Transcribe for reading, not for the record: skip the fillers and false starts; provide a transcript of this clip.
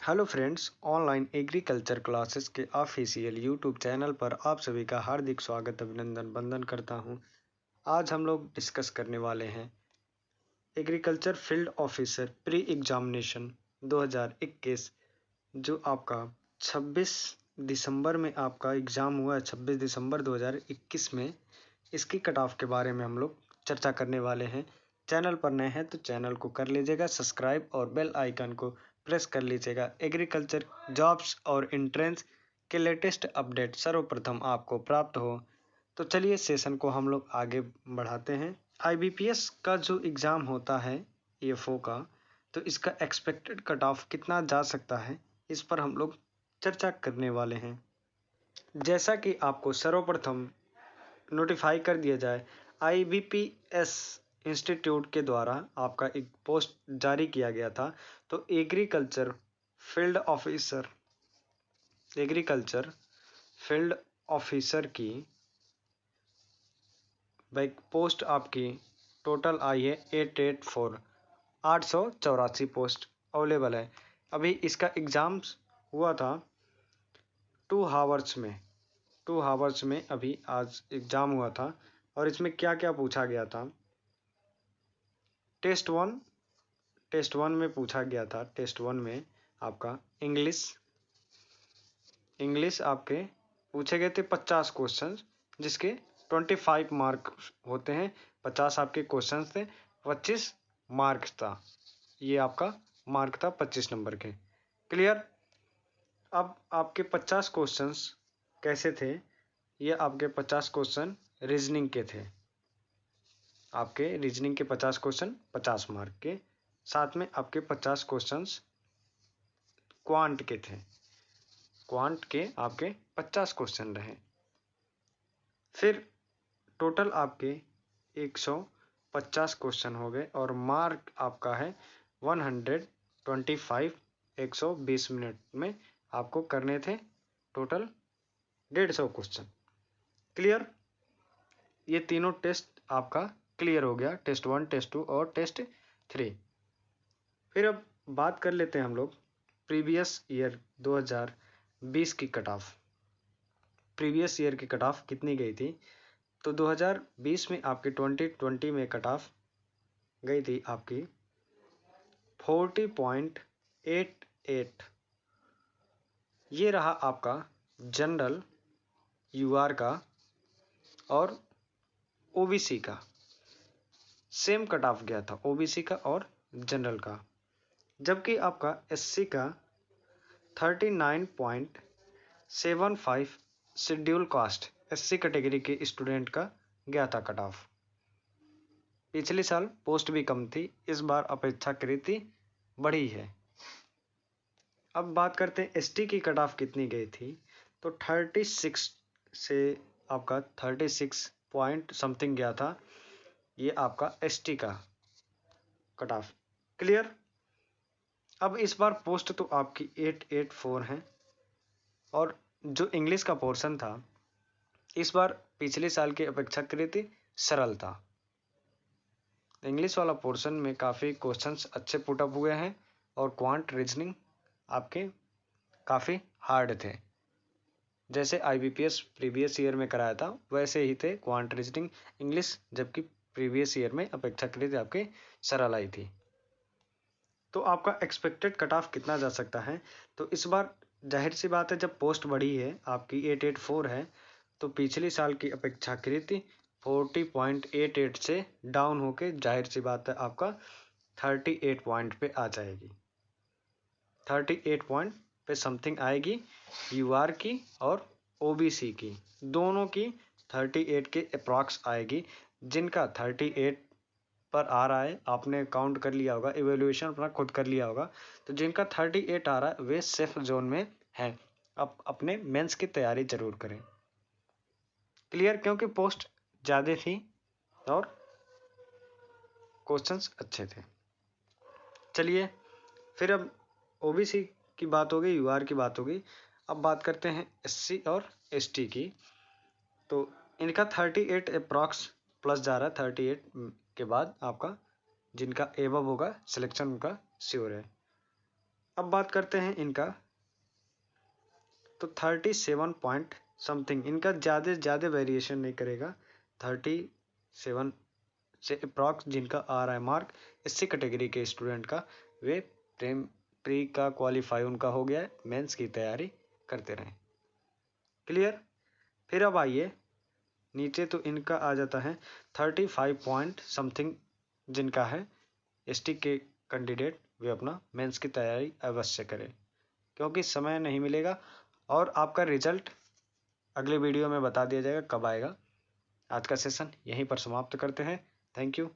Hello friends, online agriculture classes के official YouTube channel पर आप सभी का हार्दिक स्वागत अभिनंदन वंदन करता हूं। आज हम लोग डिस्कस करने वाले हैं agriculture field officer pre examination 2021 जो आपका 26 दिसंबर में आपका एग्ज़ाम हुआ है। 26 दिसंबर 2021 में इसकी कट ऑफ के बारे में हम लोग चर्चा करने वाले हैं। चैनल पर नए हैं तो चैनल को कर लीजिएगा सब्सक्राइब और बेल आइकन को प्रेस कर लीजिएगा। एग्रीकल्चर जॉब्स और एंट्रेंस के लेटेस्ट अपडेट सर्वप्रथम आपको प्राप्त हो। तो चलिए सेशन को हम लोग आगे बढ़ाते हैं। आईबीपीएस का जो एग्ज़ाम होता है ईएफओ का, तो इसका एक्सपेक्टेड कट ऑफ कितना जा सकता है, इस पर हम लोग चर्चा करने वाले हैं। जैसा कि आपको सर्वप्रथम नोटिफाई कर दिया जाए, आईबीपीएस इंस्टीट्यूट के द्वारा आपका एक पोस्ट जारी किया गया था। तो एग्रीकल्चर फील्ड ऑफिसर की पोस्ट आपकी टोटल आई है 884 पोस्ट अवेलेबल है। अभी इसका एग्ज़ाम्स हुआ था 2 आवर्स में अभी आज एग्ज़ाम हुआ था। और इसमें क्या क्या पूछा गया था। टेस्ट वन में पूछा गया था। टेस्ट 1 में आपका इंग्लिश आपके पूछे गए थे 50 क्वेश्चन, जिसके 25 मार्क होते हैं। 50 आपके क्वेश्चन थे, 25 मार्क्स था। ये आपका मार्क था 25 नंबर के। क्लियर। अब आपके 50 क्वेश्चंस कैसे थे। ये आपके 50 क्वेश्चन रीजनिंग के थे। आपके रीजनिंग के 50 क्वेश्चन 50 मार्क के, साथ में आपके 50 क्वेश्चंस क्वांट के थे। क्वांट के आपके 50 क्वेश्चन रहे। फिर टोटल आपके 150 क्वेश्चन हो गए और मार्क आपका है 125। 120 मिनट में आपको करने थे टोटल 150 क्वेश्चन। क्लियर। ये तीनों टेस्ट आपका क्लियर हो गया, टेस्ट 1, टेस्ट 2 और टेस्ट 3। फिर अब बात कर लेते हैं हम लोग प्रीवियस ईयर 2020 की कट ऑफ। प्रीवियस ईयर की कट ऑफ कितनी गई थी। तो 2020 में आपके 2020 में कट ऑफ गई थी आपकी 40.88। ये रहा आपका जनरल यूआर का और ओबीसी का सेम कट ऑफ गया था, ओबीसी का और जनरल का। जबकि आपका एससी का 39.75 शेड्यूल कास्ट एससी कैटेगरी के स्टूडेंट का गया था कट ऑफ। पिछले साल पोस्ट भी कम थी, इस बार अपेक्षाकृत बढ़ी है। अब बात करते हैं एसटी की कट ऑफ कितनी गई थी। तो 36 से आपका 36 पॉइंट समथिंग गया था। ये आपका एसटी का कट ऑफ। क्लियर। अब इस बार पोस्ट तो आपकी 884 है और जो इंग्लिश का पोर्शन था इस बार पिछले साल की अपेक्षाकृत सरल था। इंग्लिश वाला पोर्शन में काफ़ी क्वेश्चंस अच्छे पुटअप हुए हैं और क्वांट रीजनिंग आपके काफ़ी हार्ड थे। जैसे आईबीपीएस प्रीवियस ईयर में कराया था वैसे ही थे क्वांट रीजनिंग इंग्लिश, जबकि प्रीवियस ईयर में अपेक्षाकृत आपके सरल आई थी। तो आपका एक्सपेक्टेड कट ऑफ कितना जा सकता है। तो इस बार जाहिर सी बात है, जब पोस्ट बढ़ी है आपकी 884 है, तो पिछले साल की अपेक्षाकृत 40.88 से डाउन होके जाहिर सी बात है आपका 38 पॉइंट पे आ जाएगी। 38 पॉइंट पे समथिंग आएगी यूआर की और ओबीसी की, दोनों की 38 के अप्रॉक्स आएगी। जिनका 38 पर आ रहा है, आपने काउंट कर लिया होगा, इवेल्युएशन अपना खुद कर लिया होगा, तो जिनका 38 आ रहा है वे सेफ जोन में हैं। अब अपने मेंस की तैयारी जरूर करें। क्लियर। क्योंकि पोस्ट ज़्यादा थी और क्वेश्चंस अच्छे थे। चलिए फिर अब ओबीसी की बात हो गई, यूआर की बात हो गई। अब बात करते हैं एससी और एसटी की। तो इनका 38 अप्रॉक्स प्लस जा रहा है। 38 के बाद आपका जिनका एबव होगा सिलेक्शन उनका श्योर है। अब बात करते हैं इनका, तो 37 पॉइंट समथिंग, इनका ज़्यादा वेरिएशन नहीं करेगा। 37 से अप्रॉक्स जिनका आ रहा है मार्क SC कैटेगरी के स्टूडेंट का, वे प्री का क्वालिफाई उनका हो गया है, मेंस की तैयारी करते रहें। क्लियर। फिर अब आइए नीचे, तो इनका आ जाता है 35 पॉइंट समथिंग जिनका है ST के कैंडिडेट, वे अपना मेंस की तैयारी अवश्य करें, क्योंकि समय नहीं मिलेगा और आपका रिजल्ट अगले वीडियो में बता दिया जाएगा कब आएगा। आज का सेशन यहीं पर समाप्त करते हैं। Thank you.